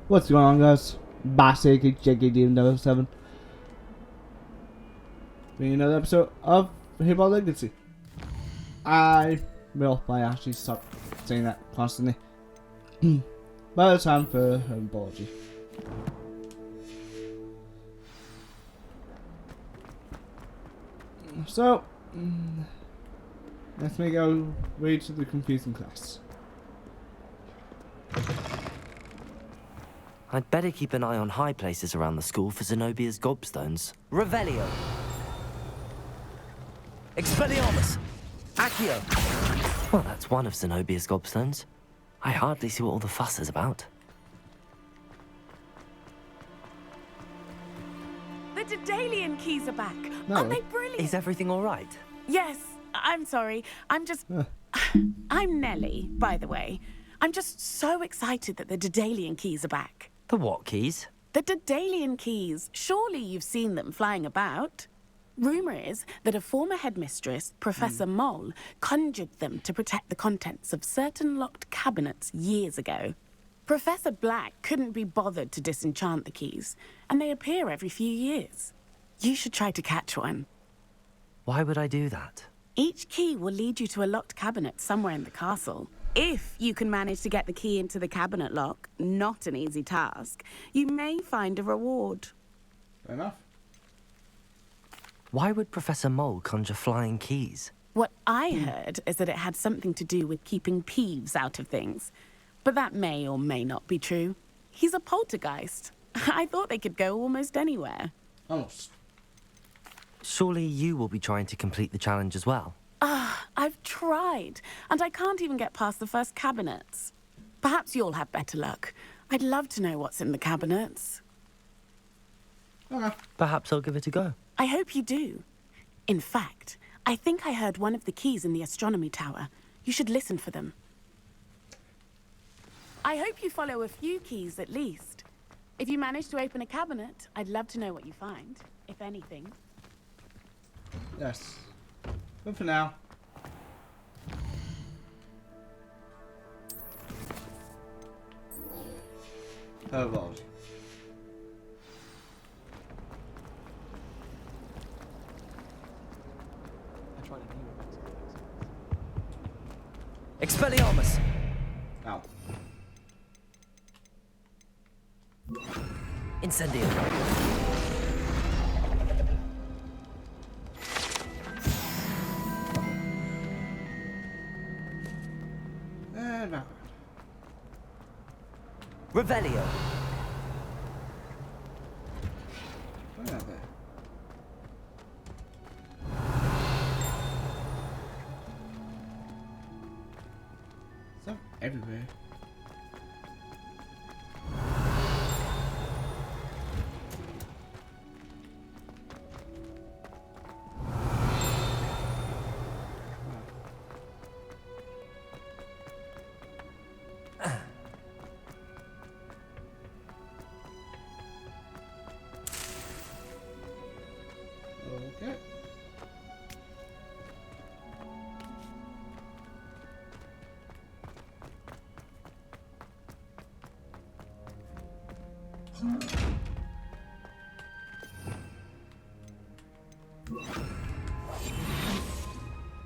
What's going on, guys? Basic JKD07. Bringing another episode of Hogwarts Legacy. I actually stop saying that constantly. But it's time for an apology. So, let's make our way to the confusing class. I'd better keep an eye on high places around the school for Zenobia's gobstones. Revelio! Expelliarmus! Accio! Well, that's one of Zenobia's gobstones. I hardly see what all the fuss is about. The Daedalian keys are back. No. Aren't they brilliant? Is everything all right? Yes. I'm sorry. I'm just... I'm Nellie, by the way. I'm just so excited that the Daedalian keys are back. The what keys? The Daedalian keys. Surely you've seen them flying about. Rumour is that a former headmistress, Professor Moll, conjured them to protect the contents of certain locked cabinets years ago. Professor Black couldn't be bothered to disenchant the keys, and they appear every few years. You should try to catch one. Why would I do that? Each key will lead you to a locked cabinet somewhere in the castle. If you can manage to get the key into the cabinet lock, not an easy task, you may find a reward. Fair enough. Why would Professor Mole conjure flying keys? What I heard is that it had something to do with keeping Peeves out of things. But that may or may not be true. He's a poltergeist. I thought they could go almost anywhere. Almost. Surely you will be trying to complete the challenge as well. I've tried, and I can't even get past the first cabinets. Perhaps you'll have better luck. I'd love to know what's in the cabinets. Okay. Perhaps I'll give it a go. I hope you do. In fact, I think I heard one of the keys in the astronomy tower. You should listen for them. I hope you follow a few keys at least. If you manage to open a cabinet, I'd love to know what you find, if anything. Yes. But for now. Apology. Expelliarmus! Ow. Incendio! And backward. Revelio! What are they? Stuff everywhere. Okay.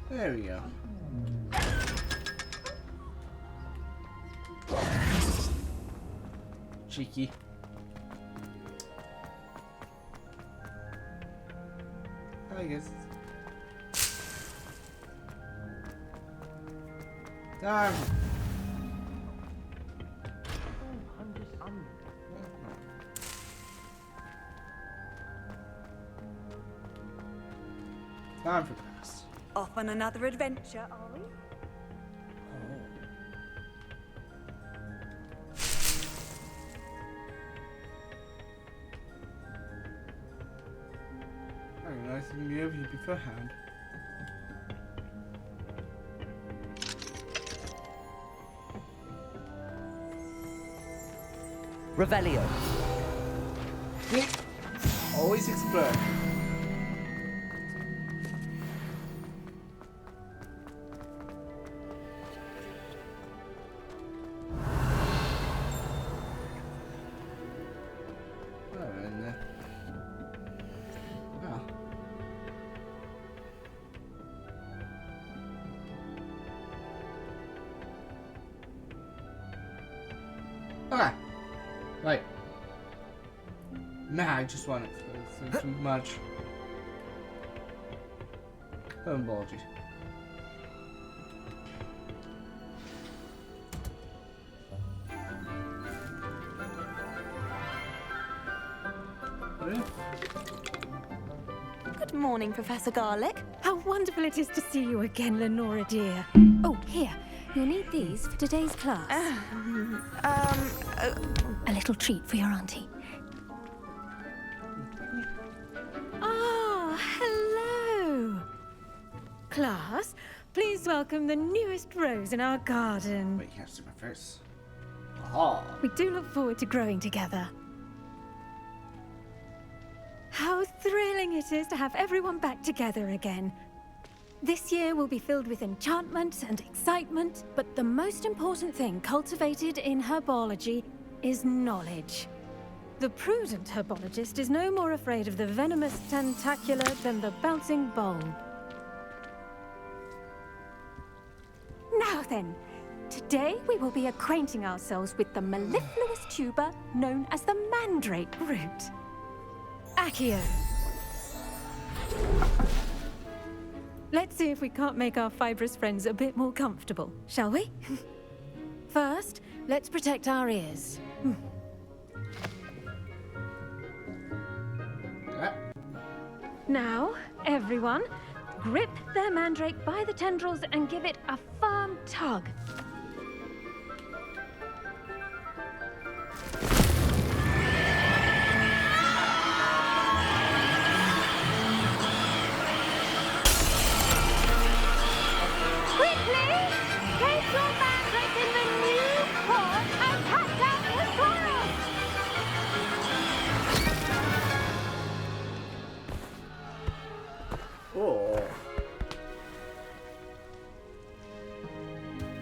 There we go. Cheeky. I guess. Time. Time for class. Off on another adventure, are we? Very nice of me over here beforehand. Revelio! Always explore. Okay. Right. Nah, I just want it for too much. Apologies. Good morning, Professor Garlic. How wonderful it is to see you again, Lenora dear. Oh, here. You'll need these for today's class. A little treat for your auntie. Ah, hello. Class, please welcome the newest rose in our garden. Wait, you can't see my face. Oh. We do look forward to growing together. How thrilling it is to have everyone back together again. This year will be filled with enchantment and excitement, but the most important thing cultivated in herbology is knowledge. The prudent herbologist is no more afraid of the venomous tentacula than the bouncing bulb. Now then, today we will be acquainting ourselves with the mellifluous tuber known as the mandrake root. Accio. Let's see if we can't make our fibrous friends a bit more comfortable, shall we? First, let's protect our ears. Now, everyone, grip their mandrake by the tendrils and give it a firm tug. Oh.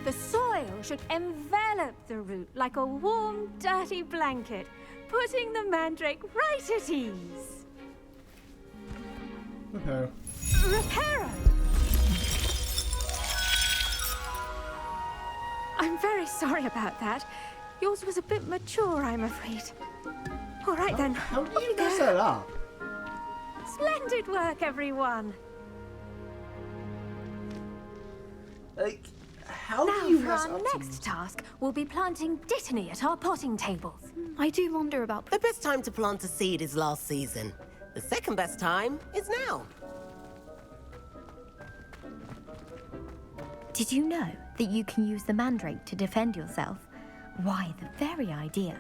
The soil should envelop the root like a warm, dirty blanket, putting the mandrake right at ease. Okay. Reparo! I'm very sorry about that. Yours was a bit mature, I'm afraid. All right then. How do off you go. mess that up? Splendid work, everyone. Like, how Now do you for mess our up next task, we'll be planting dittany at our potting tables. I do wonder about... The best time to plant a seed is last season. The second best time is now. Did you know that you can use the mandrake to defend yourself? Why, the very idea.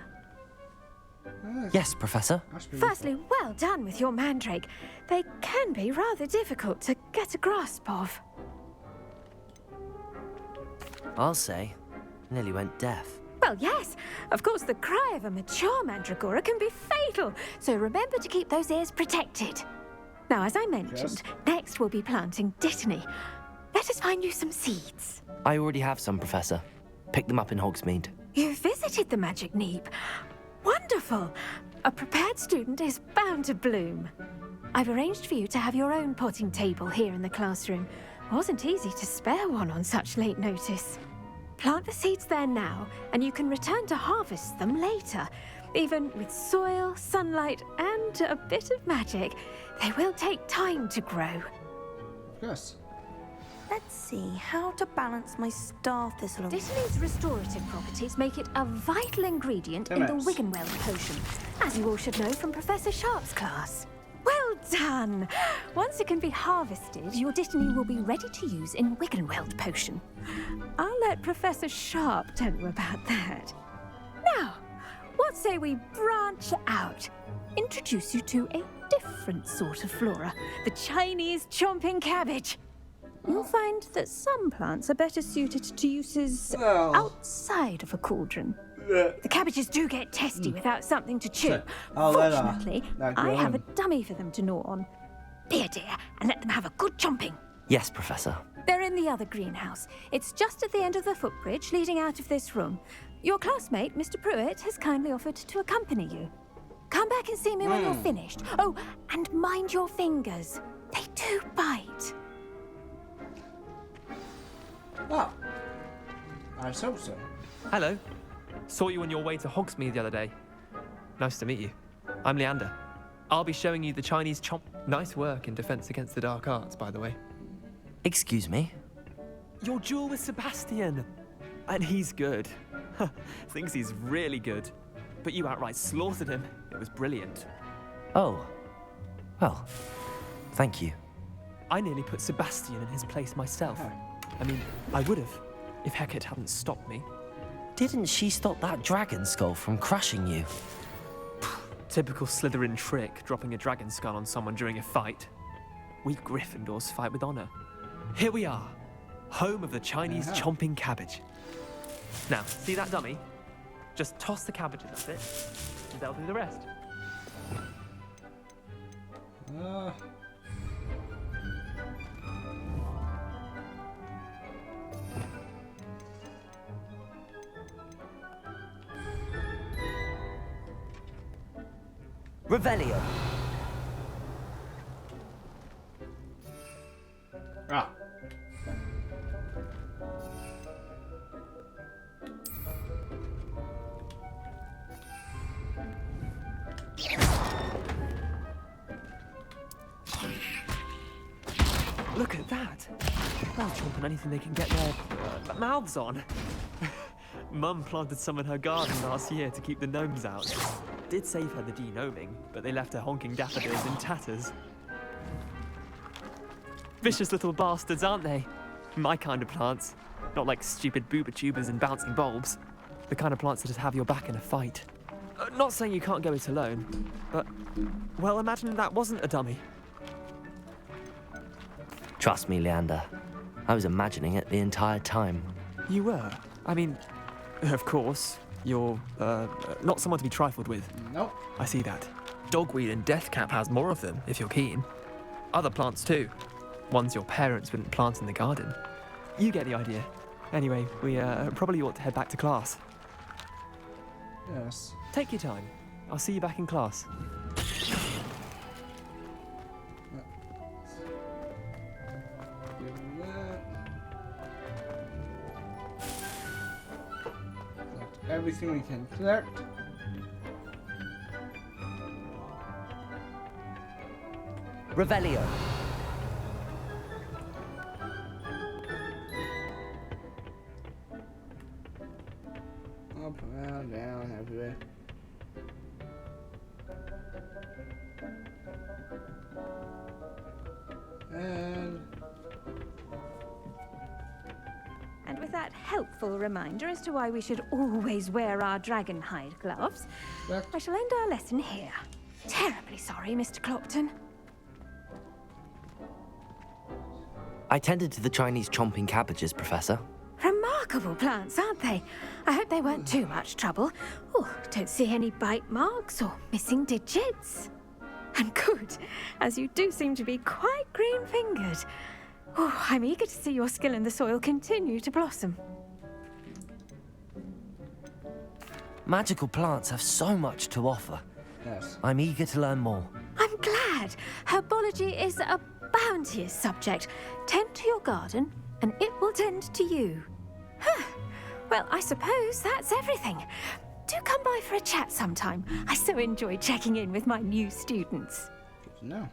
Yes, Professor. Firstly, well done with your mandrake. They can be rather difficult to get a grasp of. I'll say. Nearly went deaf. Well, yes. Of course, the cry of a mature mandragora can be fatal, so remember to keep those ears protected. Now, as I mentioned, next we'll be planting dittany. Let us find you some seeds. I already have some, Professor. Picked them up in Hogsmeade. You visited the Magic Neep. Wonderful. A prepared student is bound to bloom. I've arranged for you to have your own potting table here in the classroom. Wasn't easy to spare one on such late notice. Plant the seeds there now, and you can return to harvest them later. Even with soil, sunlight, and a bit of magic, they will take time to grow. Yes. Let's see how to balance my star thistle. Dittany's restorative properties make it a vital ingredient in the MS. Wiggenweld potion, as you all should know from Professor Sharp's class. Well done! Once it can be harvested, your dittany will be ready to use in Wiggenweld potion. I'll let Professor Sharp tell you about that. Now, what say we branch out? Introduce you to a different sort of flora, the Chinese chomping cabbage. You'll find that some plants are better suited to uses outside of a cauldron. The cabbages do get testy without something to chew. Fortunately, I have a dummy for them to gnaw on. Here, dear, and let them have a good chomping. Yes, Professor. They're in the other greenhouse. It's just at the end of the footbridge leading out of this room. Your classmate, Mr. Pruitt, has kindly offered to accompany you. Come back and see me when you're finished. Oh, and mind your fingers. They do bite. Oh. I hope so. Hello. Saw you on your way to Hogsmeade the other day. Nice to meet you. I'm Leander. I'll be showing you the Chinese chomp. Nice work in Defense Against the Dark Arts, by the way. Excuse me? Your duel with Sebastian. And he's good. Thinks he's really good. But you outright slaughtered him. It was brilliant. Oh. Well, thank you. I nearly put Sebastian in his place myself. I mean, I would have, if Hecate hadn't stopped me. Didn't she stop that dragon skull from crushing you? Typical Slytherin trick, dropping a dragon skull on someone during a fight. We Gryffindors fight with honor. Here we are, home of the Chinese chomping cabbage. Now, see that dummy? Just toss the cabbages at it, and they'll do the rest. Revelio. Ah. Look at that! They'll chomp on anything they can get their mouths on. Mum planted some in her garden last year to keep the gnomes out. Did save her the de-gnoming, but they left her honking daffodils in tatters. Vicious little bastards, aren't they? My kind of plants. Not like stupid booba tubers and bouncing bulbs. The kind of plants that just have your back in a fight. Not saying you can't go it alone, but, well, imagine that wasn't a dummy. Trust me, Leander. I was imagining it the entire time. You were? I mean, of course, you're, not someone to be trifled with. Nope. I see that. Dogweed and deathcap has more of them, if you're keen. Other plants too. Ones your parents wouldn't plant in the garden. You get the idea. Anyway, we probably ought to head back to class. Yes. Take your time. I'll see you back in class. Everything we can collect. Revelio. Up, around, down, everywhere. And with that helpful reminder as to why we should always wear our dragon hide gloves, Back. I shall end our lesson here. Terribly sorry, Mr. Clopton. I tended to the Chinese chomping cabbages, Professor. Remarkable plants, aren't they? I hope they weren't too much trouble. Oh, don't see any bite marks or missing digits. And good, as you do seem to be quite green-fingered. Oh, I'm eager to see your skill in the soil continue to blossom. Magical plants have so much to offer. Yes. I'm eager to learn more. I'm glad. Herbology is a bounteous subject. Tend to your garden, and it will tend to you. Huh. Well, I suppose that's everything. Do come by for a chat sometime. I so enjoy checking in with my new students. Good to know.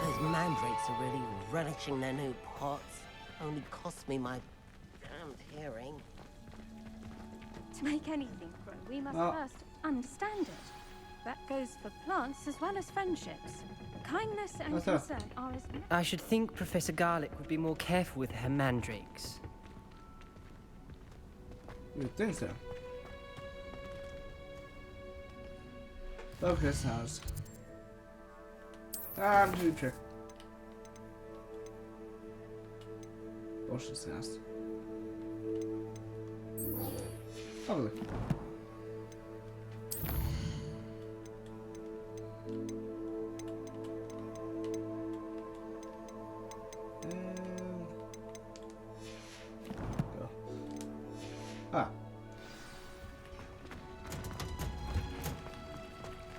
Those mandrakes are really relishing their new pots. Only cost me my damned hearing. To make anything grow, we must first understand it. That goes for plants as well as friendships. Kindness and What's that? concern are as... I should think Professor Garlick would be more careful with her mandrakes. You would think so. Focus house. Time to trick. Bush's house. Lovely. Go. Ah.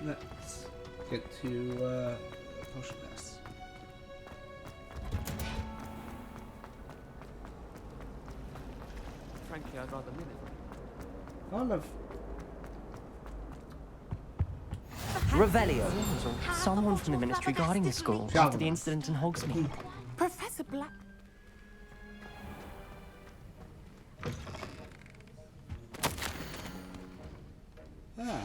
Let's get to potion nest. Frankly, I'd rather live it. Kind of. Revelio. Someone from the Ministry guarding the school Shall after the we? incident in Hogsmeade. Professor Black. Ah.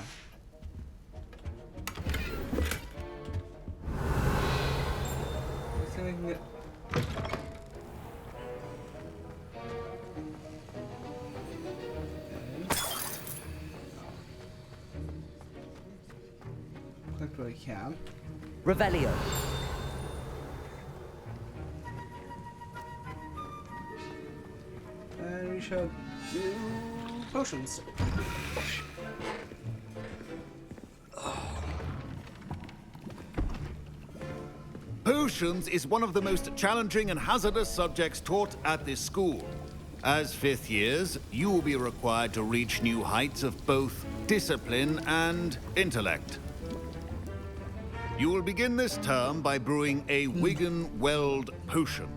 Let's see if we can get. Click where we can. Revelio. And we shall do potions. Potions is one of the most challenging and hazardous subjects taught at this school. As fifth years, you will be required to reach new heights of both discipline and intellect. You will begin this term by brewing a Wigan-Weld potion.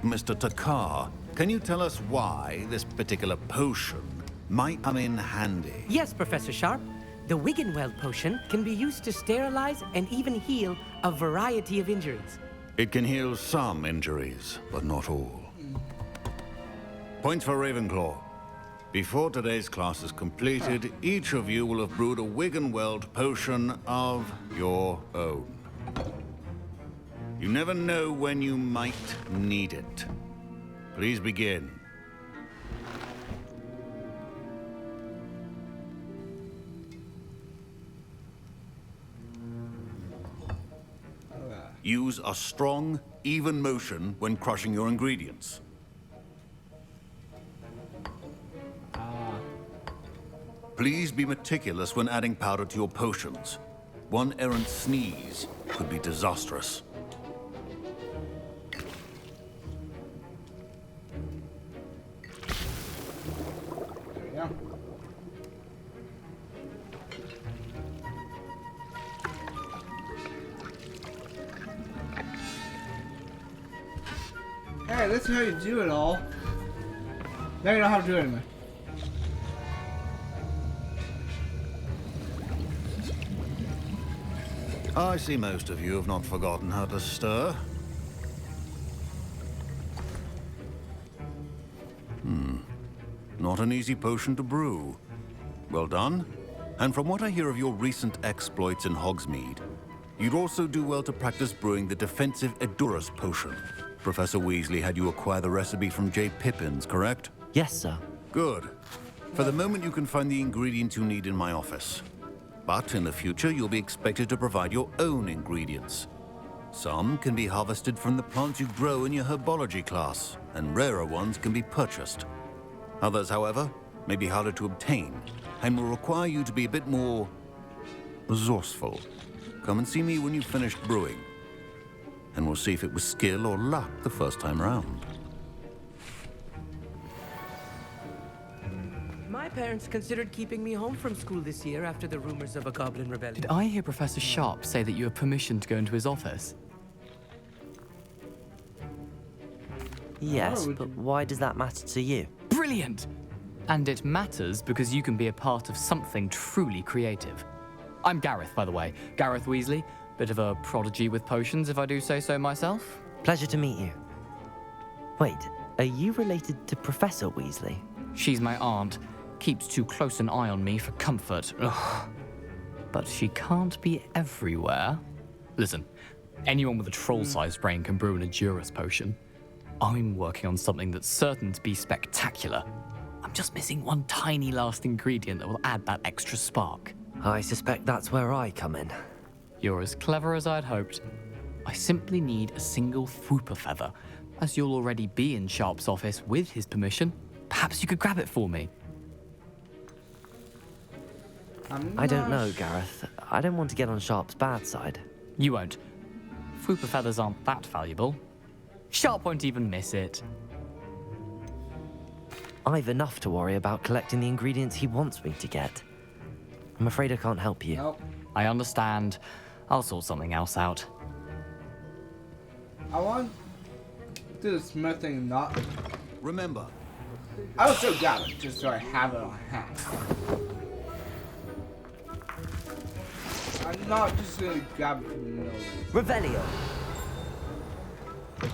Mr. Takar, can you tell us why this particular potion might come in handy? Yes, Professor Sharp. The Wiggenweld potion can be used to sterilize and even heal a variety of injuries. It can heal some injuries, but not all. Points for Ravenclaw. Before today's class is completed, each of you will have brewed a Wiggenweld potion of your own. You never know when you might need it. Please begin. Use a strong, even motion when crushing your ingredients. Please be meticulous when adding powder to your potions. One errant sneeze could be disastrous. There we go. Hey, this is how you do it all. Now you know how to do it anyway. I see most of you have not forgotten how to stir. Not an easy potion to brew. Well done. And from what I hear of your recent exploits in Hogsmeade, you'd also do well to practice brewing the defensive Edurus potion. Professor Weasley had you acquire the recipe from J. Pippins, correct? Yes, sir. Good. For the moment, you can find the ingredients you need in my office. But in the future, you'll be expected to provide your own ingredients. Some can be harvested from the plants you grow in your herbology class, and rarer ones can be purchased. Others, however, may be harder to obtain, and will require you to be a bit more resourceful. Come and see me when you've finished brewing, and we'll see if it was skill or luck the first time round. My parents considered keeping me home from school this year after the rumors of a goblin rebellion. Did I hear Professor Sharp say that you have permission to go into his office? Yes, Oh, but why does that matter to you? Brilliant! And it matters because you can be a part of something truly creative. I'm Gareth, by the way. Gareth Weasley. Bit of a prodigy with potions, if I do say so myself. Pleasure to meet you. Wait, are you related to Professor Weasley? She's my aunt. Keeps too close an eye on me for comfort. Ugh. But she can't be everywhere. Listen, anyone with a troll-sized brain can brew an Edurus potion. I'm working on something that's certain to be spectacular. I'm just missing one tiny last ingredient that will add that extra spark. I suspect that's where I come in. You're as clever as I'd hoped. I simply need a single Fwooper feather. As you'll already be in Sharp's office with his permission, perhaps you could grab it for me. I don't know, Gareth. I don't want to get on Sharp's bad side. You won't. Fwooper feathers aren't that valuable. Sharp won't even miss it. I've enough to worry about collecting the ingredients he wants me to get. I'm afraid I can't help you. Nope. I understand. I'll sort something else out. I want to do the smithing, not. Remember, I will still grab it just so I have it on hand. I'm not just gonna grab it from nowhere. Revelio.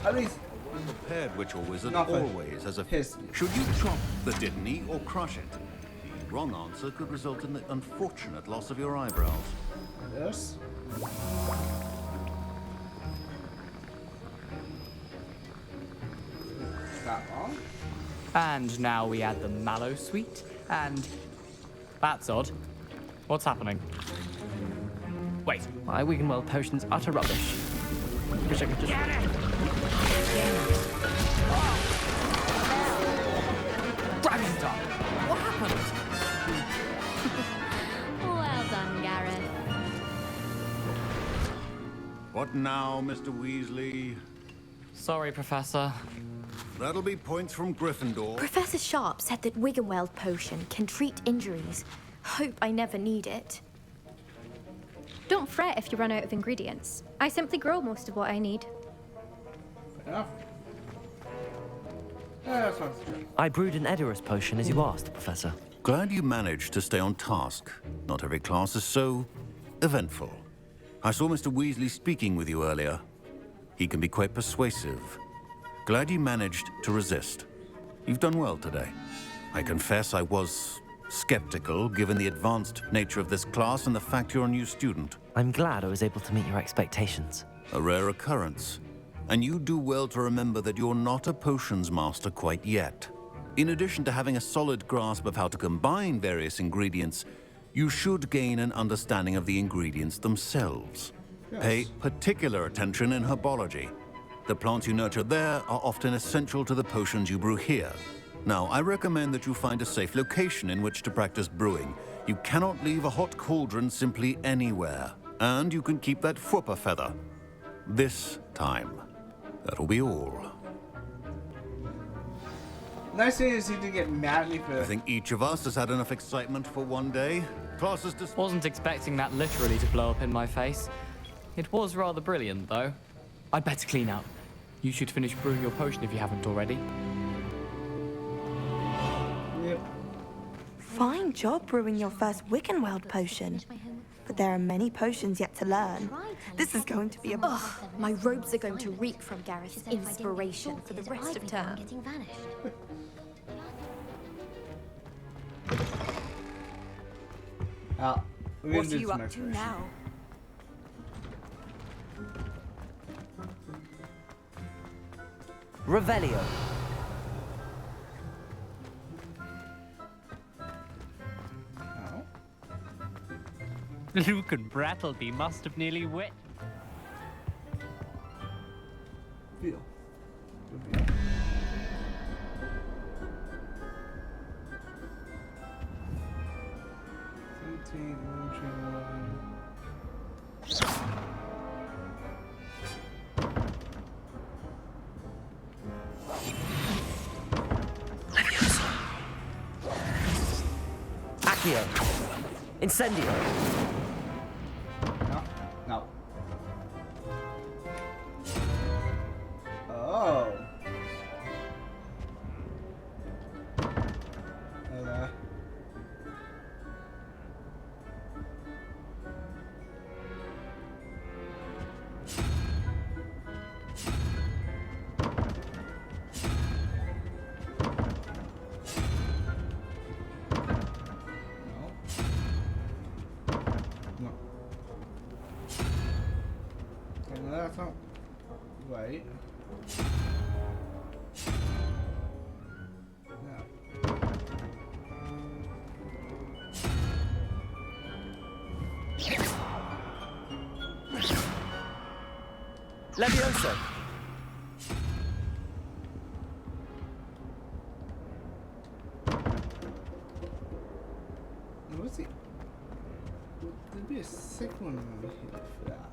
At least A prepared witch or wizard Not for always has a history. Should you chop the Didney or crush it? The wrong answer could result in the unfortunate loss of your eyebrows. this. That long. And now we add the mallow sweet, and that's odd. What's happening? Wait, My Wiggenweld potion's utter rubbish. Wish I could just... Dragon Star! What happened? Well done, Gareth. What now, Mr. Weasley? Sorry, Professor. That'll be points from Gryffindor. Professor Sharp said that Wiggenweld potion can treat injuries. Hope I never need it. Don't fret if you run out of ingredients. I simply grow most of what I need. Fair enough. Yeah, that sounds true. I brewed an Edurus potion as you asked, Professor. Glad you managed to stay on task. Not every class is so eventful. I saw Mr. Weasley speaking with you earlier. He can be quite persuasive. Glad you managed to resist. You've done well today. I confess I was skeptical, given the advanced nature of this class and the fact you're a new student. I'm glad I was able to meet your expectations. A rare occurrence. And you do well to remember that you're not a potions master quite yet. In addition to having a solid grasp of how to combine various ingredients, you should gain an understanding of the ingredients themselves. Yes. Pay particular attention in herbology. The plants you nurture there are often essential to the potions you brew here. Now, I recommend that you find a safe location in which to practice brewing. You cannot leave a hot cauldron simply anywhere. And you can keep that Fwooper feather. This time. That'll be all. Nice thing is he didn't get mad at me for. I think each of us has had enough excitement for one day. Class is dis- Wasn't expecting that literally to blow up in my face. It was rather brilliant, though. I'd better clean up. You should finish brewing your potion if you haven't already. Yep. Fine job brewing your first Wiggenweld potion. But there are many potions yet to learn. This is going to be a... Ugh, my robes are going to reek from Gareth's inspiration for the rest of term. We're gonna do some exploration. Revelio. Oh. Luke and Brattleby must have nearly wet. Feel. Good feel. Accio. Incendio. No. No. Oh. Okay. No. Okay, no, that's not right. No. Levioso. What's he? There'd be a sick one over here for that.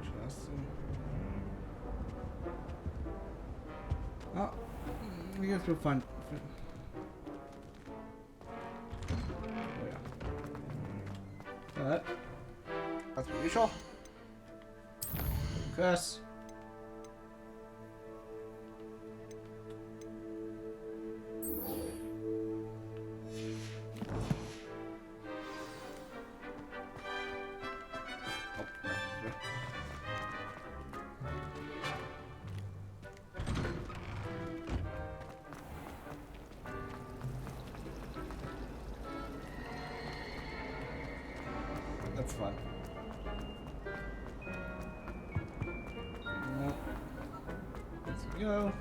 Interesting. Oh, I guess we'll find. Oh, yeah. Alright. That's pretty sure. Curse. That's fun. Nope. Let's go.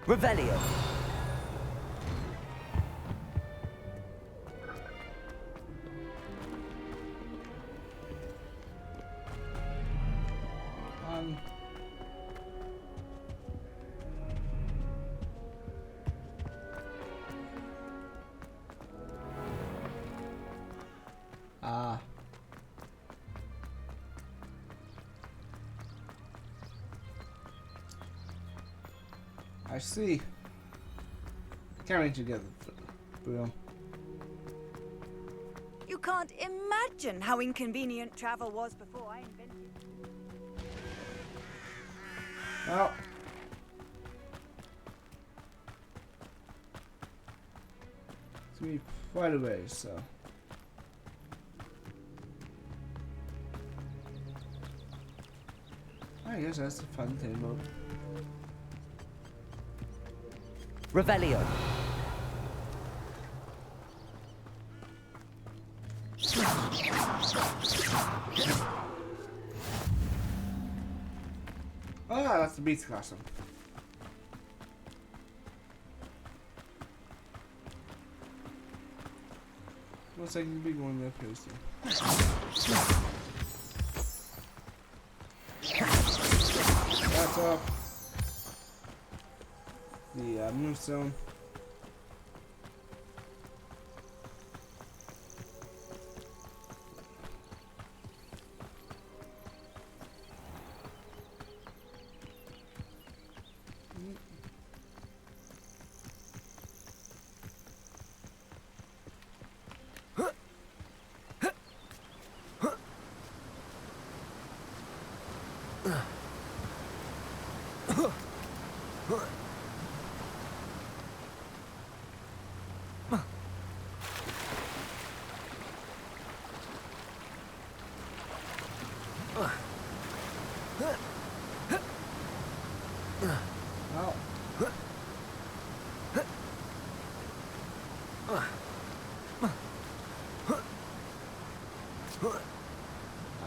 Revelio. Ah. I see. Carrying together. Boom. You can't imagine how inconvenient travel was before I invented it. Well. It's gonna be quite a ways, so. I guess that's the fun thing about. Revelio. Ah, that's the beats costume. Looks like the big one that goes through. That's up. The moonstone.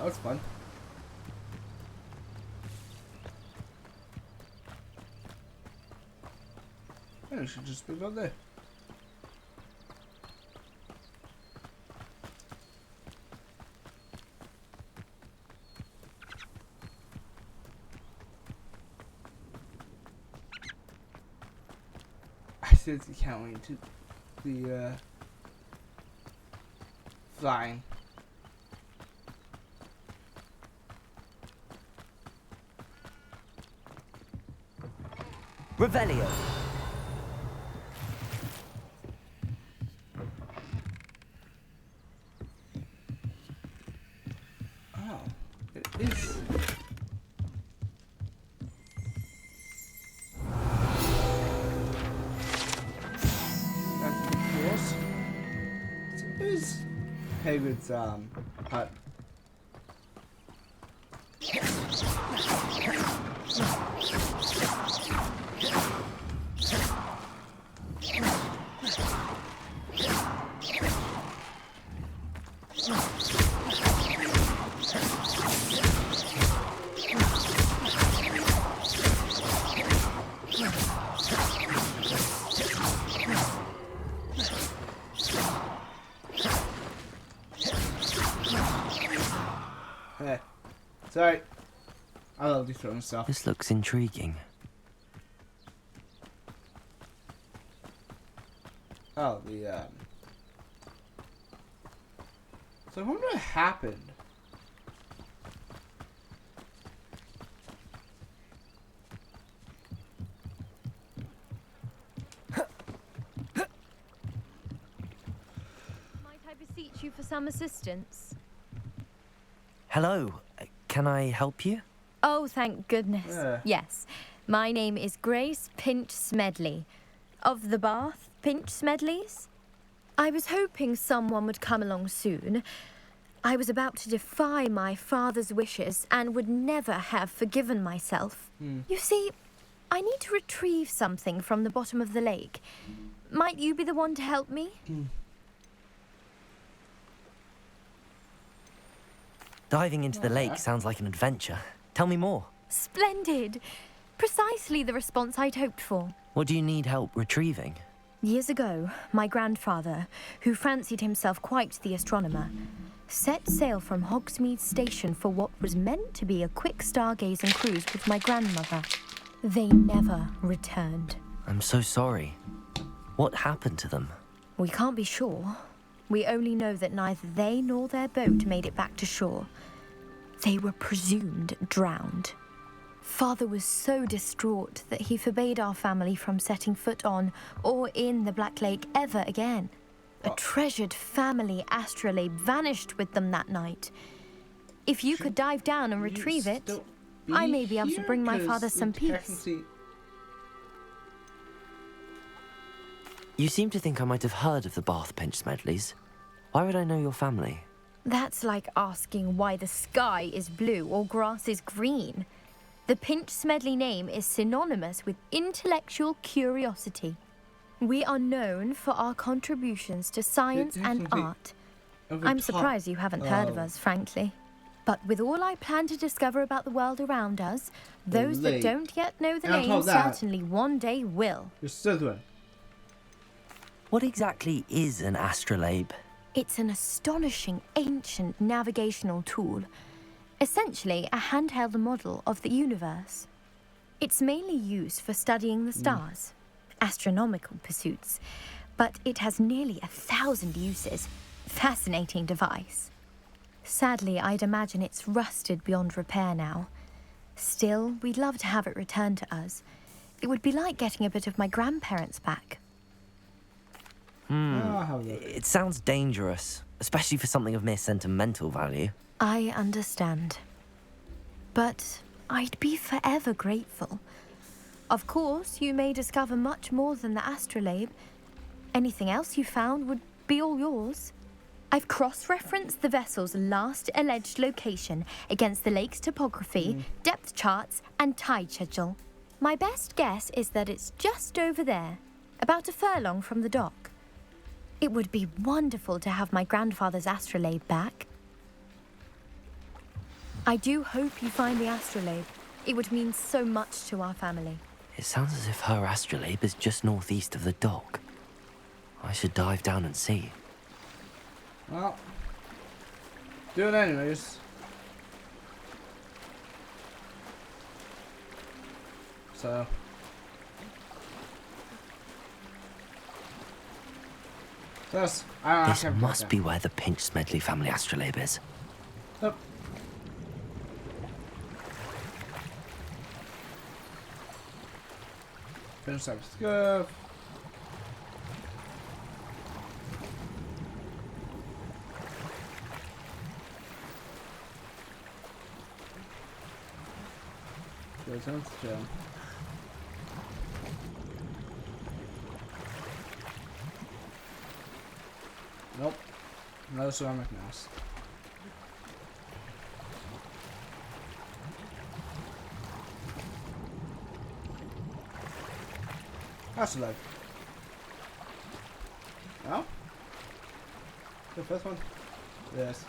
That was fun. Yeah, we should just put it on there. I seriously can't wait to the flying. Revelio. Oh, it is. That's of course. It is Hagrid's hut. Hey, sorry. I love these throwing stuff. This looks intriguing. Oh, so I wonder what happened. some assistance? Hello. Can I help you? Oh, thank goodness. Yeah. Yes. My name is Grace Pinch Smedley. Of the Bath Pinch Smedleys? I was hoping someone would come along soon. I was about to defy my father's wishes and would never have forgiven myself. You see, I need to retrieve something from the bottom of the lake. Might you be the one to help me? Diving into the lake sounds like an adventure. Tell me more. Splendid! Precisely the response I'd hoped for. What do you need help retrieving? Years ago, my grandfather, who fancied himself quite the astronomer, set sail from Hogsmeade Station for what was meant to be a quick stargazing cruise with my grandmother. They never returned. I'm so sorry. What happened to them? We can't be sure. We only know that neither they nor their boat made it back to shore. They were presumed drowned. Father was so distraught that he forbade our family from setting foot on or in the Black Lake ever again. A treasured family astrolabe vanished with them that night. If you could dive down and retrieve it, I may be able to bring my father some peace. You seem to think I might have heard of the Bath Pinch Smedleys. Why would I know your family? That's like asking why the sky is blue or grass is green. The Pinch Smedley name is synonymous with intellectual curiosity. We are known for our contributions to science and art. I'm surprised you haven't heard of us, frankly. But with all I plan to discover about the world around us, those that don't yet know the name certainly one day will. What exactly is an astrolabe? It's an astonishing ancient navigational tool. Essentially, a handheld model of the universe. It's mainly used for studying the stars, astronomical pursuits, but it has nearly 1,000 uses. Fascinating device. Sadly, I'd imagine it's rusted beyond repair now. Still, we'd love to have it returned to us. It would be like getting a bit of my grandparents back. It sounds dangerous, especially for something of mere sentimental value. I understand. But I'd be forever grateful. Of course, you may discover much more than the astrolabe. Anything else you found would be all yours. I've cross-referenced the vessel's last alleged location against the lake's topography, depth charts, and tide schedule. My best guess is that it's just over there, about a furlong from the dock. It would be wonderful to have my grandfather's astrolabe back. I do hope you find the astrolabe. It would mean so much to our family. It sounds as if her astrolabe is just northeast of the dock. I should dive down and see. Well, do it anyways. So. This must be where the Pinch Smedley family astrolabe is. Yep. Finish up stuff. Goes on to jail. Nope. Another ceramic mask. That's a leg. No? The first one? Yes.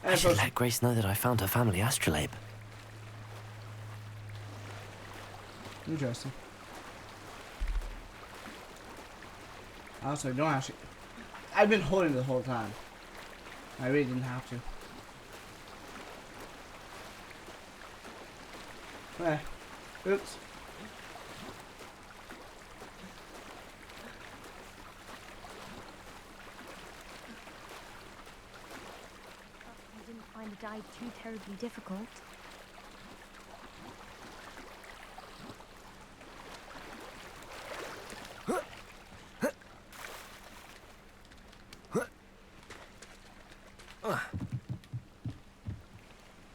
I should let Grace know that I found her family astrolabe. Interesting. Also, don't actually. I've been holding the whole time. I really didn't have to. Oops. You didn't find the died too terribly difficult.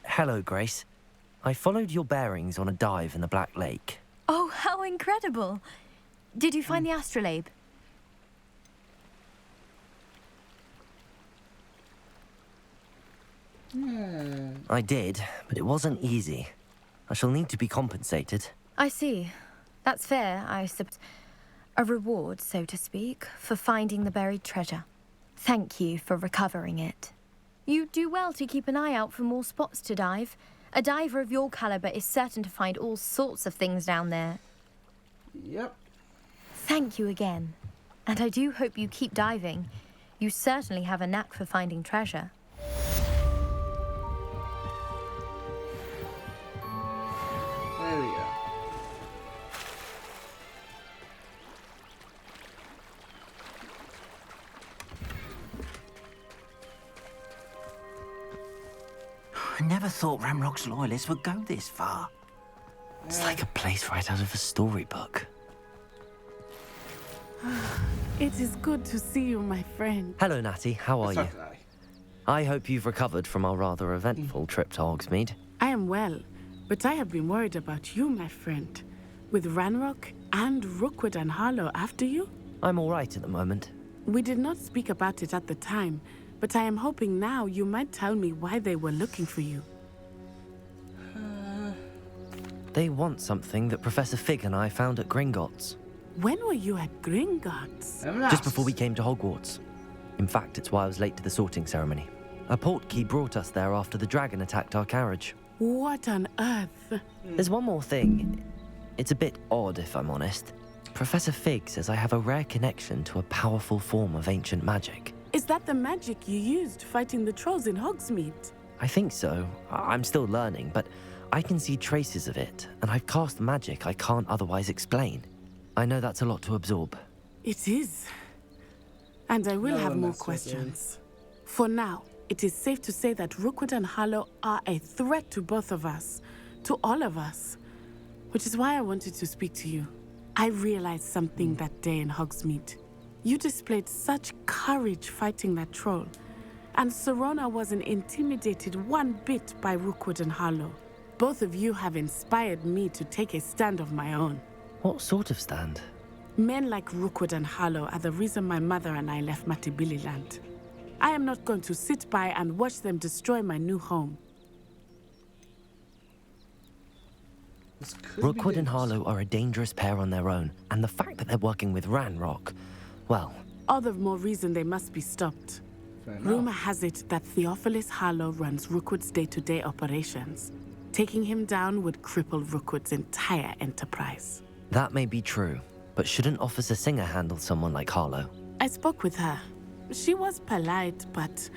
Hello, Grace. I followed your bearings on a dive in the Black Lake. Oh, how incredible! Did you find the astrolabe? Yeah. I did, but it wasn't easy. I shall need to be compensated. I see. That's fair, I suppose. A reward, so to speak, for finding the buried treasure. Thank you for recovering it. You do well to keep an eye out for more spots to dive. A diver of your caliber is certain to find all sorts of things down there. Yep. Thank you again. And I do hope you keep diving. You certainly have a knack for finding treasure. There we go. I never thought Ramrock's loyalists would go this far. It's like a place right out of a storybook. It is good to see you, my friend. Hello, Natty. How are you? I hope you've recovered from our rather eventful trip to Hogsmeade. I am well, but I have been worried about you, my friend. With Ranrock and Rookwood and Harlow after you? I'm all right at the moment. We did not speak about it at the time, but I am hoping now you might tell me why they were looking for you. They want something that Professor Fig and I found at Gringotts. When were you at Gringotts? Just before we came to Hogwarts. In fact, it's why I was late to the sorting ceremony. A portkey brought us there after the dragon attacked our carriage. What on earth? There's one more thing. It's a bit odd, if I'm honest. Professor Fig says I have a rare connection to a powerful form of ancient magic. Is that the magic you used fighting the trolls in Hogsmeade? I think so. I'm still learning, but I can see traces of it, and I've cast magic I can't otherwise explain. I know that's a lot to absorb. It is. And I will No have one more messed with questions. For now, it is safe to say that Rookwood and Harlow are a threat to both of us. To all of us. Which is why I wanted to speak to you. I realized something that day in Hogsmeade. You displayed such courage fighting that troll. And Serona wasn't intimidated one bit by Rookwood and Harlow. Both of you have inspired me to take a stand of my own. What sort of stand? Men like Rookwood and Harlow are the reason my mother and I left Matibili-land. I am not going to sit by and watch them destroy my new home. Rookwood and Harlow are a dangerous pair on their own, and the fact that they're working with Ranrock, well... All the more reason they must be stopped. Rumor has it that Theophilus Harlow runs Rookwood's day-to-day operations. Taking him down would cripple Rookwood's entire enterprise. That may be true, but shouldn't Officer Singer handle someone like Harlow? I spoke with her. She was polite, but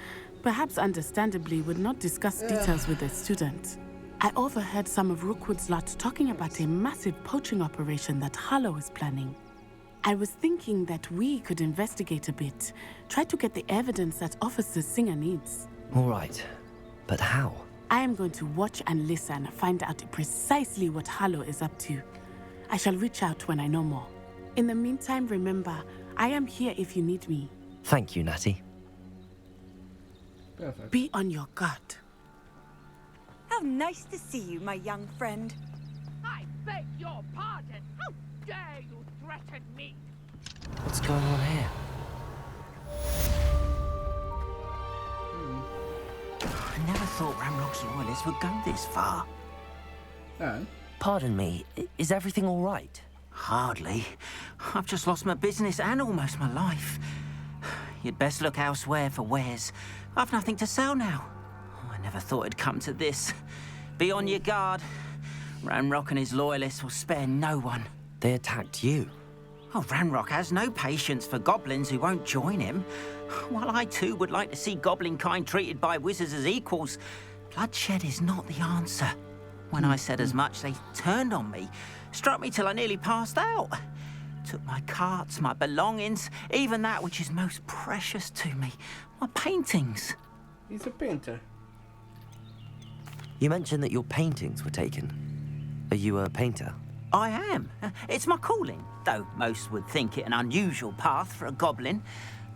perhaps understandably would not discuss details with a student. I overheard some of Rookwood's lot talking about a massive poaching operation that Harlow is planning. I was thinking that we could investigate a bit, try to get the evidence that Officer Singer needs. All right, but how? I am going to watch and listen, find out precisely what Harlow is up to. I shall reach out when I know more. In the meantime, remember, I am here if you need me. Thank you, Natty. Perfect. Be on your guard. How nice to see you, my young friend. I beg your pardon. How dare you threaten me? What's going on here? I never thought Ramrock's loyalists would go this far. Pardon me, is everything all right? Hardly. I've just lost my business and almost my life. You'd best look elsewhere for wares. I've nothing to sell now. I never thought it'd come to this. Be on your guard. Ranrock and his loyalists will spare no one. They attacked you? Oh, Ranrock has no patience for goblins who won't join him. While I too would like to see goblin kind treated by wizards as equals, bloodshed is not the answer. When I said as much, they turned on me, struck me till I nearly passed out. Took my carts, my belongings, even that which is most precious to me, my paintings. He's a painter. You mentioned that your paintings were taken. Are you a painter? I am. It's my calling, though most would think it an unusual path for a goblin.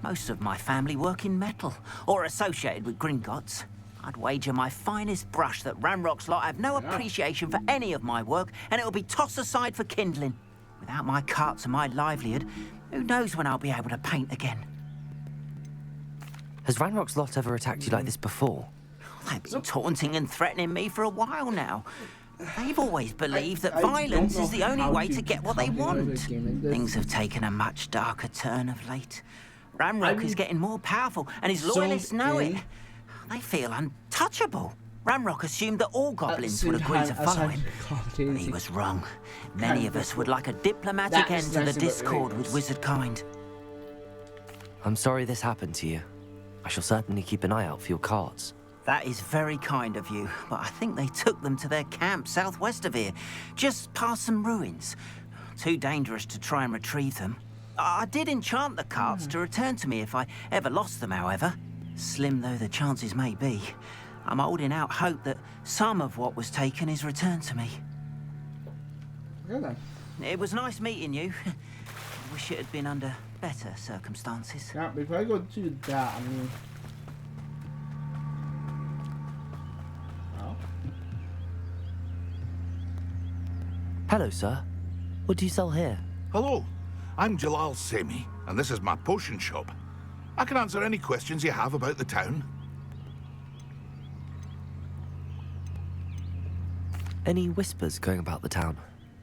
Most of my family work in metal, or associated with Gringotts. I'd wager my finest brush that Ranrock's lot have no appreciation for any of my work, and it'll be tossed aside for kindling. Without my carts and my livelihood, who knows when I'll be able to paint again? Has Ranrock's lot ever attacked you like this before? They've been taunting and threatening me for a while now. They've always believed that violence is the only way to get what they want. Things have taken a much darker turn of late. Ranrock is getting more powerful, and his loyalists know it. They feel untouchable. Ranrock assumed that all goblins would agree to follow him. But he was wrong. Many of us would like a diplomatic end to the discord with wizardkind. I'm sorry this happened to you. I shall certainly keep an eye out for your carts. That is very kind of you, but I think they took them to their camp southwest of here, just past some ruins. Too dangerous to try and retrieve them. I did enchant the carts to return to me if I ever lost them, however. Slim though the chances may be, I'm holding out hope that some of what was taken is returned to me. Good then. It was nice meeting you. I wish it had been under better circumstances. Yeah, before I go do that, I mean... Oh. Hello, sir. What do you sell here? Hello, I'm Jalal Semi, and this is my potion shop. I can answer any questions you have about the town. Any whispers going about the town?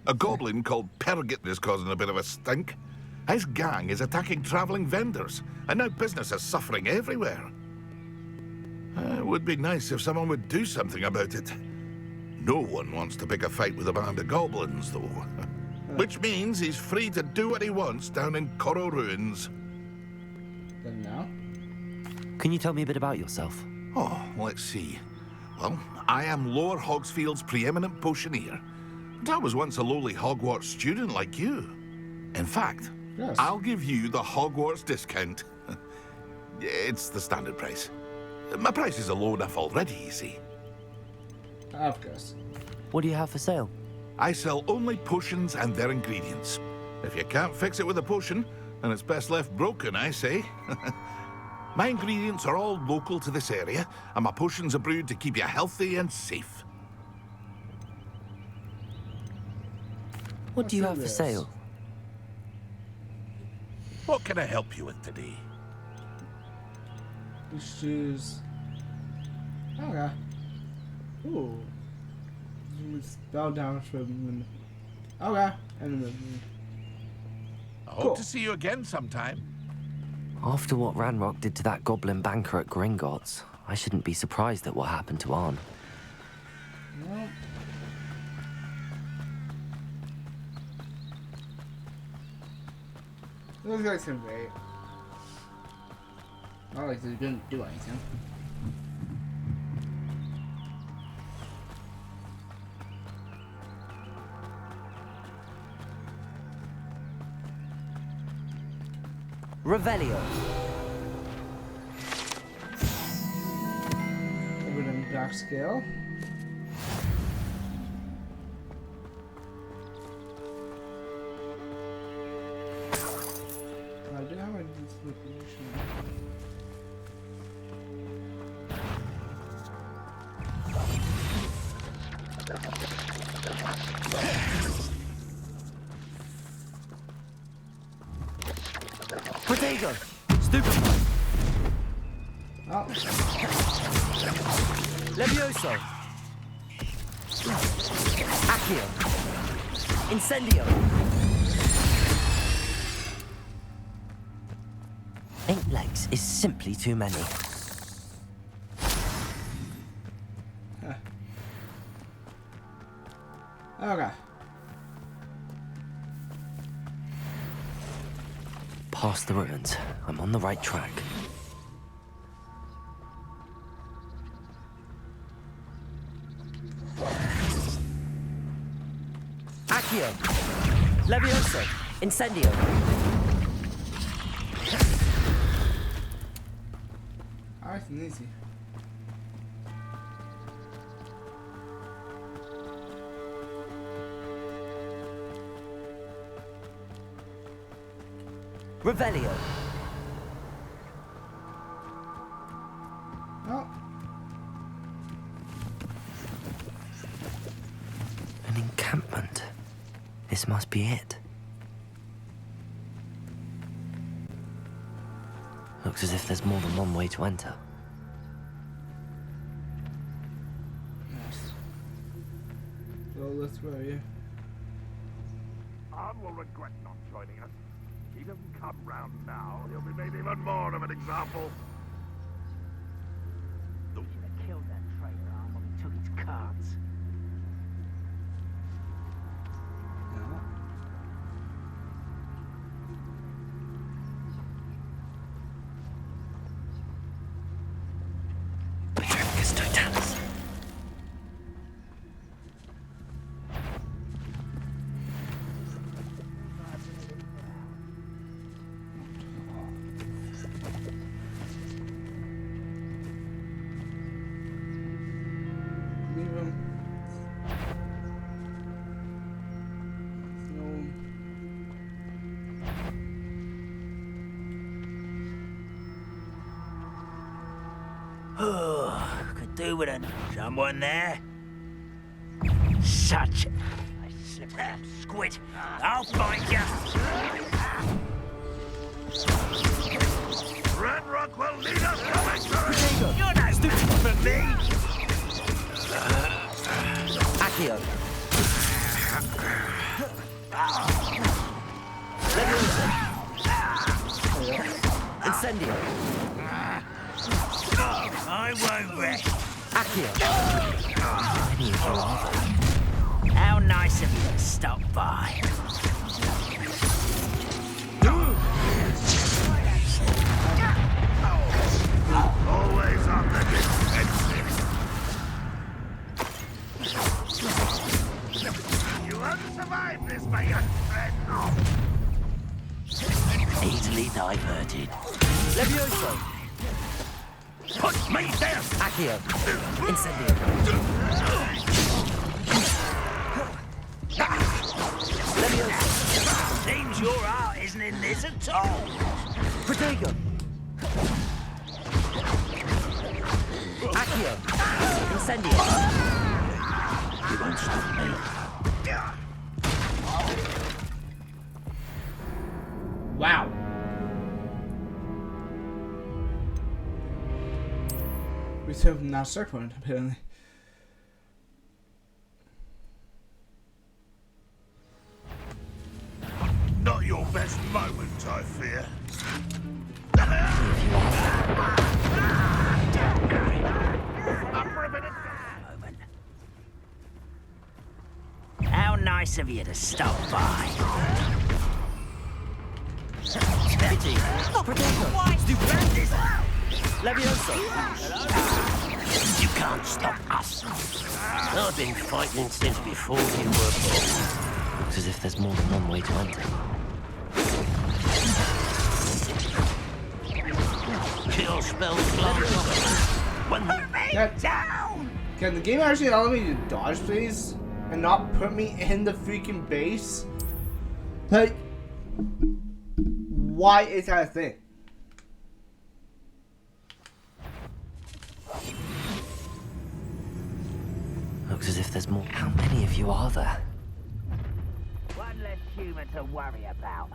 A goblin called Pergit is causing a bit of a stink. His gang is attacking traveling vendors, and now business is suffering everywhere. It would be nice if someone would do something about it. No one wants to pick a fight with a band of goblins, though. Which means he's free to do what he wants down in Coral Ruins. Then now? Can you tell me a bit about yourself? Oh, let's see. Well, I am Lower Hogsfield's preeminent potioneer. And I was once a lowly Hogwarts student like you. In fact, yes. I'll give you the Hogwarts discount. It's the standard price. My prices are low enough already, you see. Of course. What do you have for sale? I sell only potions and their ingredients. If you can't fix it with a potion, then it's best left broken, I say. My ingredients are all local to this area, and my potions are brewed to keep you healthy and safe. What do you have for sale? What can I help you with today? These shoes. Okay. Ooh. Spell down from. Okay. And I hope to see you again sometime. After what Ranrock did to that goblin banker at Gringotts, I shouldn't be surprised at what happened to Arn. Well. Those guys can wait. Not like they didn't do anything. Revelio. Wooden dark scale. I do have a distribution. Protego! Stupefy! Oh. Levioso! Accio! Incendio! 8 legs is simply too many. Okay. Past the ruins. I'm on the right track. Accio! Levioso! Incendio! Nice and easy. Revelio. Oh. An encampment. This must be it. Looks as if there's more than one way to enter. Yes. So let's go here. Arn will regret not joining us. If he doesn't come round now, he'll be made even more of an example. You should have killed that traitor Arn when we took his cards. Leave him. Oh, could do with someone there. Such a slippery squid. I'll find you. Red Rock will lead us to victory! You're no stupid for me. Accio. Incendio. I won't rest. Accio. How nice of you to stop by. Always on the defensive. You won't survive this, my young friend. Easily diverted. Levioso. Put me there! Accio. Incendio. Levioso. Seems your heart isn't in this at all. Protego. Accio. Incendio. You won't stop me. Wow. We still have not start point, apparently. Not your best moment, I fear. How nice of you to stop by. Stupendous! Levioso. You can't stop us. I've been fighting since before you were born. Looks as if there's more than one way to enter. Kill spells fly. Put me down! Can the game actually allow me to dodge, please? And not put me in the freaking base? Like, why is that a thing? Looks as if there's more. How many of you are there? One less human to worry about.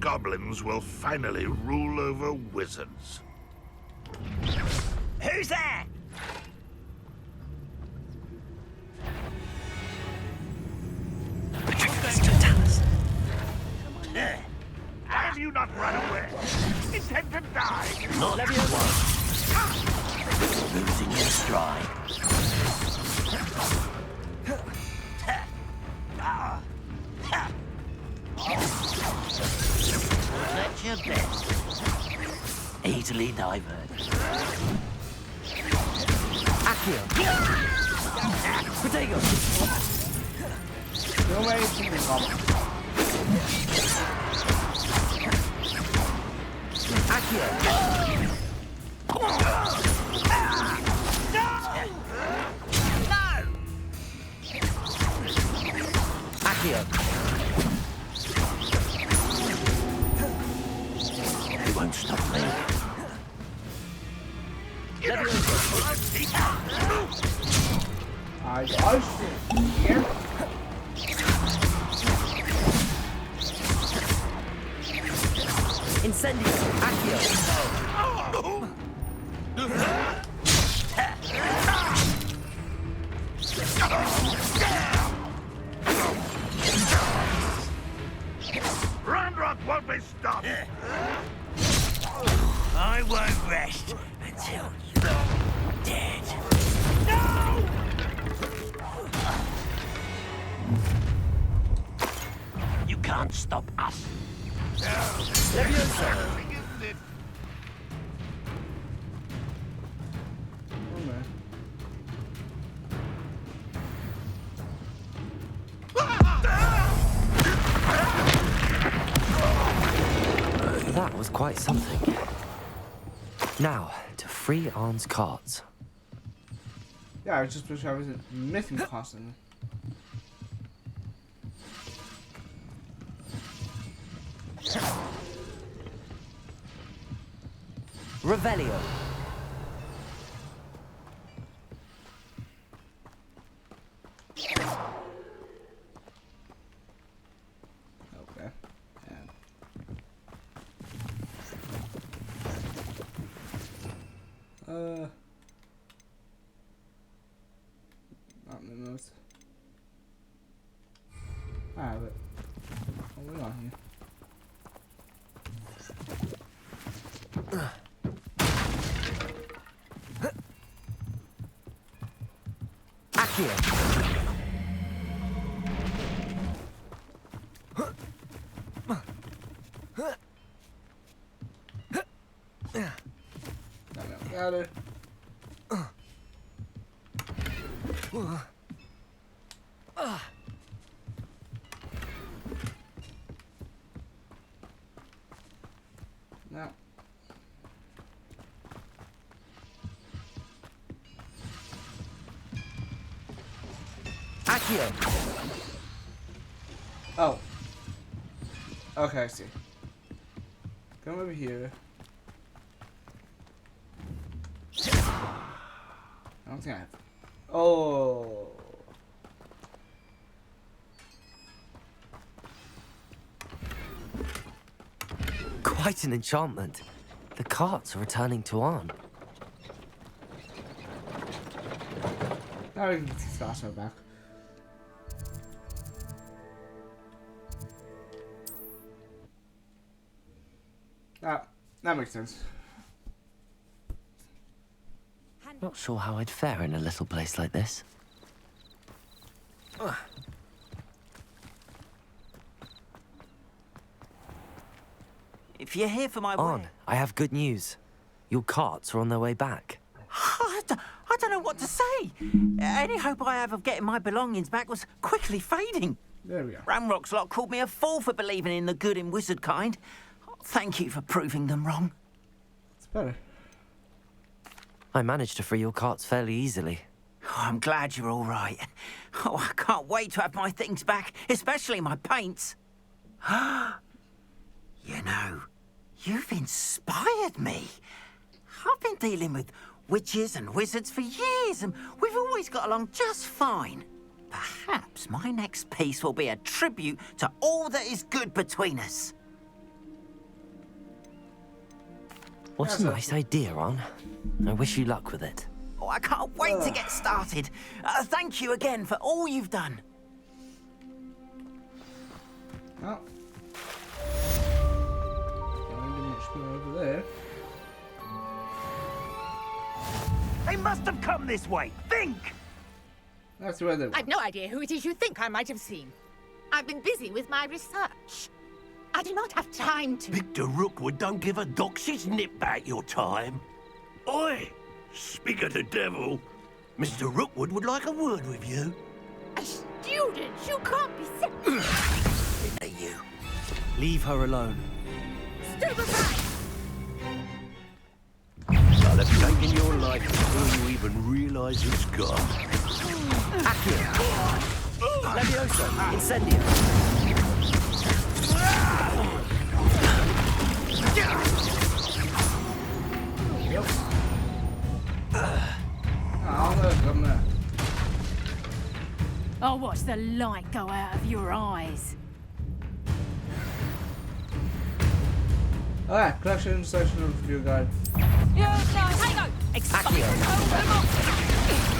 Goblins will finally rule over wizards. Who's there? Why have you not run away? Intend to die? Not losing your stride. That's your best. Easily diverted. Accio. Protego. No way to the goblin. Accio. Accio. my gosh. Here. Incendio, Accio. Ramrock won't be stopped! I won't rest until you're dead. No! You can't stop us. Leviosa. That was quite something. Now, to free Arn's carts. Yeah, I was just wish I wasn't missing constantly. Revelio. Okay. Not in the notes. I have it. What are we on here? Accio. Got it. No. Accio. Oh. Okay, I see. Come over here. I don't think I have. Oh. Quite an enchantment. The carts are returning to Arn. Now we can get this lasso back. That makes sense. Not sure how I'd fare in a little place like this. If you're here for my Arn, I have good news. Your carts are on their way back. I don't know what to say. Any hope I have of getting my belongings back was quickly fading. There we are. Ramrock's lot called me a fool for believing in the good in wizard kind. Thank you for proving them wrong. It's better. I managed to free your carts fairly easily. Oh, I'm glad you're all right. Oh, I can't wait to have my things back, especially my paints. You know, you've inspired me. I've been dealing with witches and wizards for years, and we've always got along just fine. Perhaps my next piece will be a tribute to all that is good between us. What a nice idea, Arn. I wish you luck with it. Oh, I can't wait to get started. Thank you again for all you've done. Oh. Can't do much more over there. They must have come this way. Think! That's where they were. I've no idea who it is you think I might have seen. I've been busy with my research. I do not have time to... Victor Rookwood don't give a doxy's nip back your time. Oi! Speak of the devil. Mr. Rookwood would like a word with you. A student? You can't be sick. Hey, you. Leave her alone. Stupefy! I'll have taken your life before you even realise it's gone. Accio. Leviosa. Incendio. Oh, look, I'm there. I'll watch the light go out of your eyes. Alright, collection section of review guide. Accio.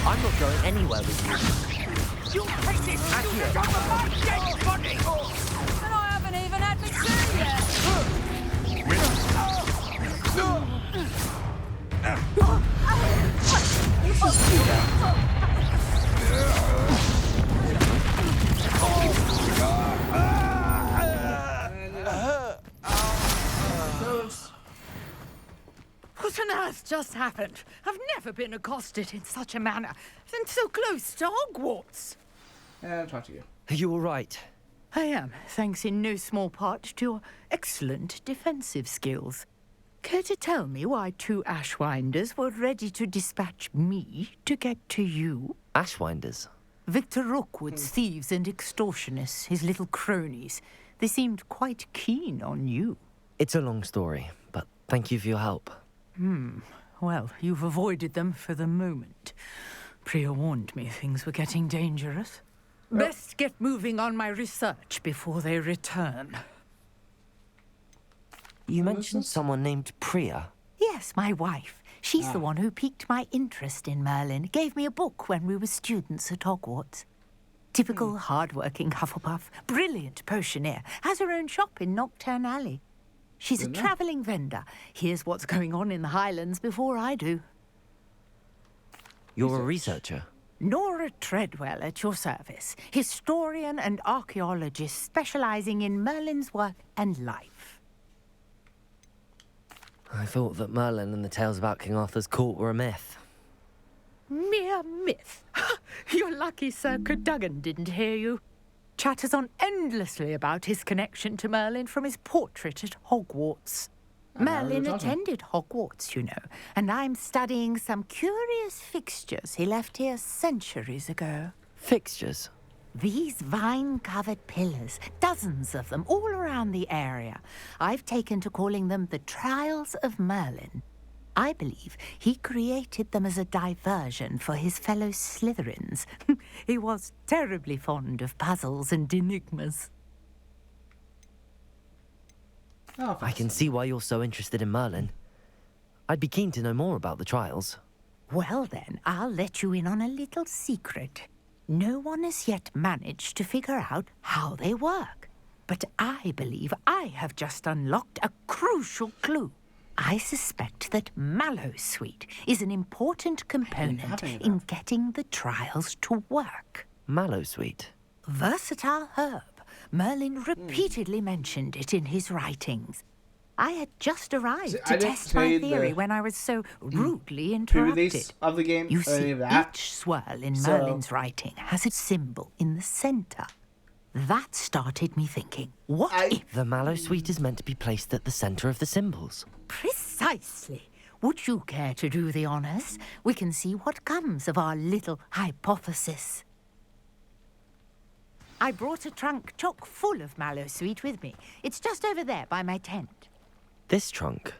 I'm not going anywhere with you. You'll take this Accio. on my dead body! And I haven't even had the tea yet. What on earth just happened? I've never been accosted in such a manner, and so close to Hogwarts. And try to you. Are you all right? I am, thanks in no small part to your excellent defensive skills. Care to tell me why 2 Ashwinders were ready to dispatch me to get to you? Ashwinders? Victor Rookwood's thieves and extortionists, his little cronies. They seemed quite keen on you. It's a long story, but thank you for your help. Well, you've avoided them for the moment. Priya warned me things were getting dangerous. Best get moving on my research before they return. You mentioned someone named Priya. Yes, my wife. She's the one who piqued my interest in Merlin. Gave me a book when we were students at Hogwarts. Typical hard-working Hufflepuff. Brilliant potioneer. Has her own shop in Nocturne Alley. She's a travelling vendor. Hears what's going on in the Highlands before I do. You're a researcher? Nora Treadwell at your service. Historian and archaeologist specialising in Merlin's work and life. I thought that Merlin and the tales about King Arthur's court were a myth. Mere myth. You're lucky Sir Cadogan didn't hear you. Chatters on endlessly about his connection to Merlin from his portrait at Hogwarts. Merlin attended Hogwarts, you know, and I'm studying some curious fixtures he left here centuries ago. Fixtures? These vine-covered pillars, dozens of them all around the area. I've taken to calling them the Trials of Merlin. I believe he created them as a diversion for his fellow Slytherins. He was terribly fond of puzzles and enigmas. I can see why you're so interested in Merlin. I'd be keen to know more about the trials. Well then, I'll let you in on a little secret. No one has yet managed to figure out how they work. But I believe I have just unlocked a crucial clue. I suspect that Mallowsweet is an important component in getting the trials to work. Mallowsweet? Versatile herb. Merlin repeatedly mentioned it in his writings. I had just arrived to test my theory when I was so rudely interrupted. Of the game, you see, each swirl in Merlin's writing has its symbol in the centre. That started me thinking, what if... The Mallowsweet is meant to be placed at the centre of the symbols. Precisely. Would you care to do the honours? We can see what comes of our little hypothesis. I brought a trunk chock full of Mallowsweet with me. It's just over there by my tent. This trunk?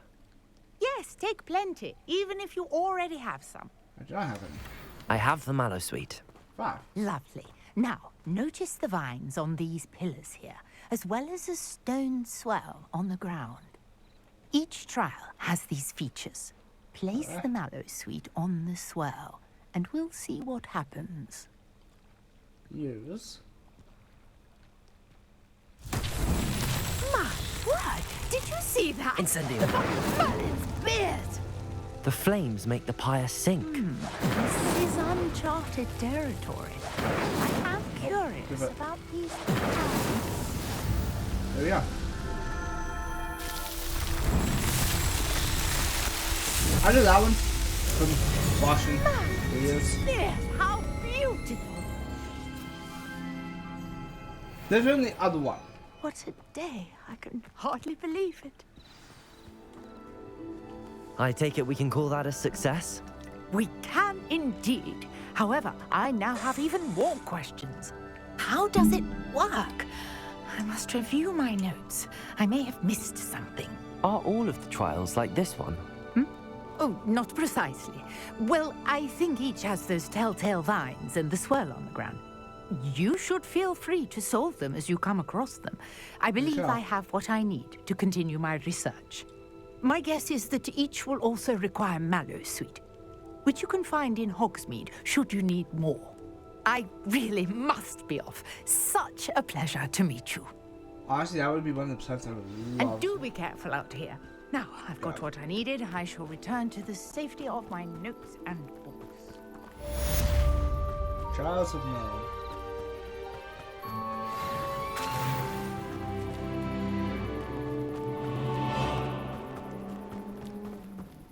Yes, take plenty, even if you already have some. Do I have any? I have the Mallowsweet. 5. Lovely. Now, notice the vines on these pillars here, as well as a stone swell on the ground. Each trial has these features. Place the Mallowsweet on the swell, and we'll see what happens. Use. My word! Did you see that? Incendio. Merlin's beard! The flames make the pyre sink. This is uncharted territory. I am curious about these trials. There we are. I did that one from watching videos. Yes, how beautiful! There's only the other one. What a day! I can hardly believe it. I take it we can call that a success? We can indeed. However, I now have even more questions. How does it work? I must review my notes. I may have missed something. Are all of the trials like this one? Oh, not precisely. Well, I think each has those telltale vines and the swirl on the ground. You should feel free to solve them as you come across them. I believe Sure. I have what I need to continue my research. My guess is that each will also require mallowsweet, which you can find in Hogsmeade should you need more. I really must be off. Such a pleasure to meet you. Honestly, that would be one of the episodes I would love. And do be careful out here. Now, I've got what I needed. I shall return to the safety of my notes and books. Trials of May.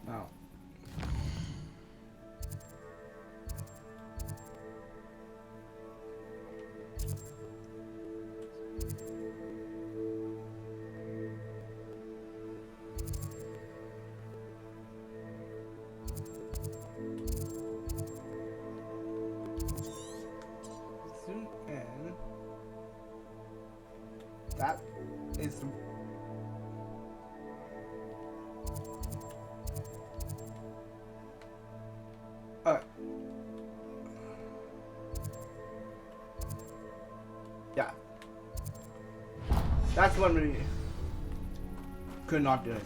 Now. Zoom in. That is the yeah. That's one we could not do it.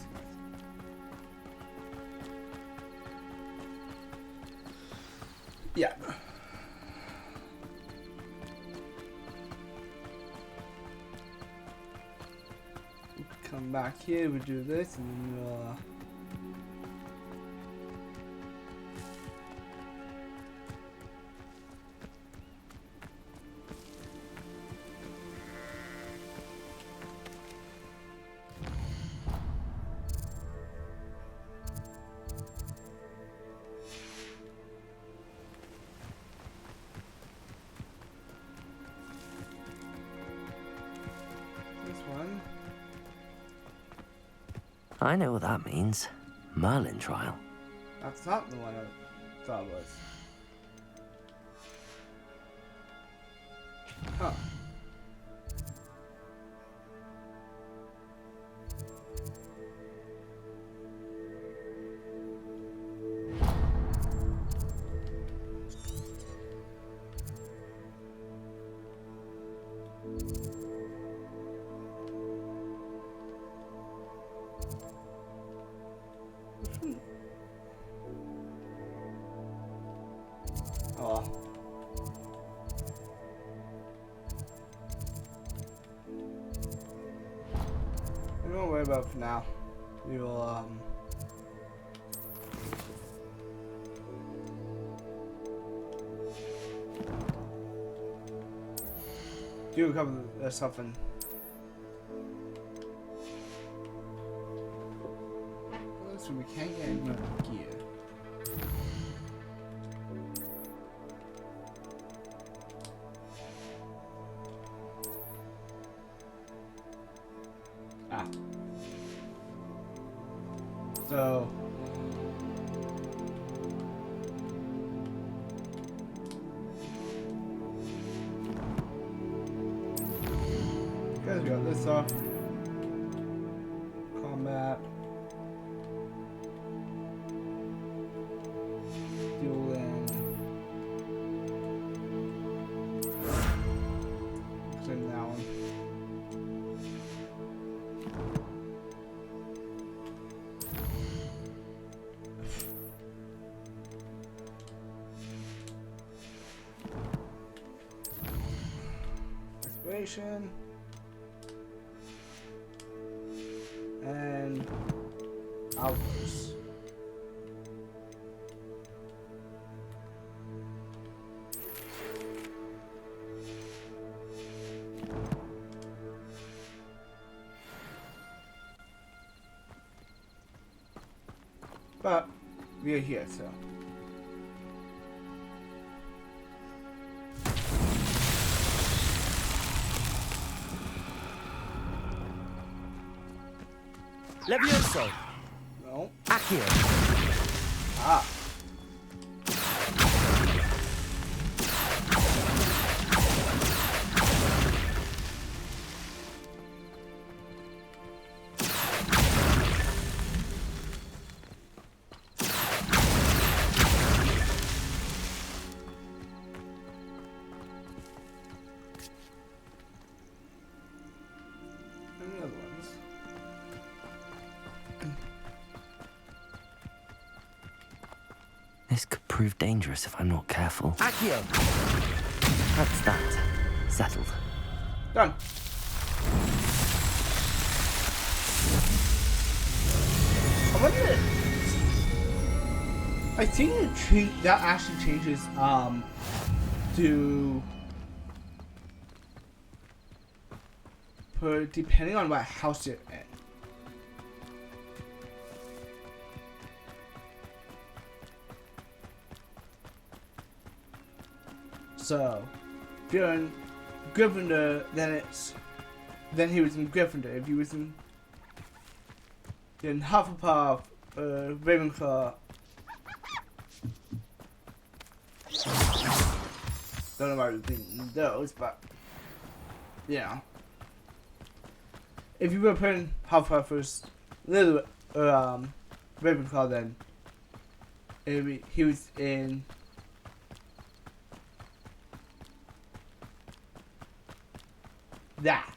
Yeah. Come back here, we do this, and then we'll this one. I know what that means. Merlin trial. That's not the one I thought it was. Huh. Oh. We won't worry about it for now. We will do a couple of something. So we can't get any more gear. So guys, we got this off. Combat. Dueling. Same that one. Inspiration. And outbursts. But we are here, so. Levioso. No. Accio. Ah. prove dangerous if I'm not careful. Accio! That's that. Settled. Done. I wonder. I think that actually changes to depending on what house you're in. So, if you're in Gryffindor, then he was in Gryffindor. If he was in Hufflepuff, Ravenclaw. Don't know why we've been those, but yeah. If you were putting Hufflepuff first, Ravenclaw, then he was in that.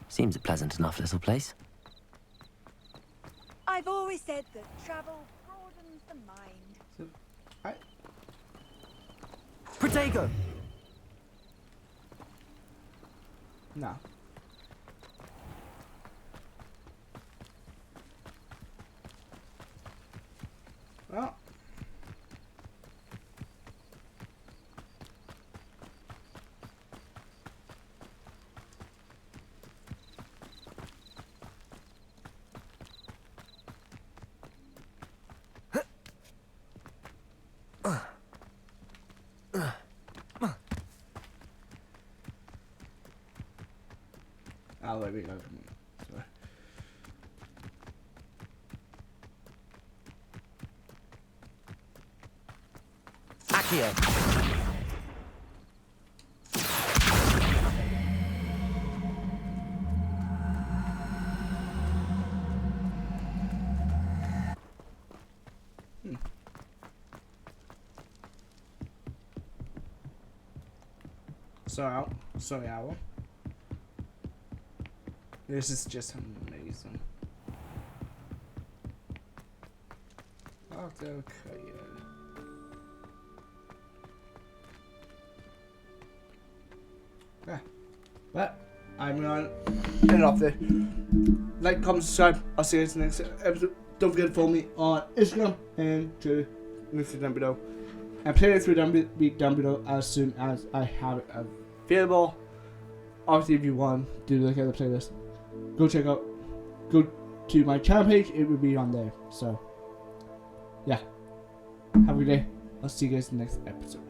Seems a pleasant enough little place. I've always said that travel broadens the mind. Protego! No. Well. I'll let me go. Sorry. Accio! Sorry, Owl. This is just amazing. Okay. Yeah. But I'm gonna end off there. Like, comment, subscribe. I'll see you in the next episode. Don't forget to follow me on Instagram and Twitter. Links down below. And playlist will be down below as soon as I have it available. Obviously, if you want to look at the playlist, go to my channel page. It will be on there. So, yeah. Have a good day. I'll see you guys in the next episode.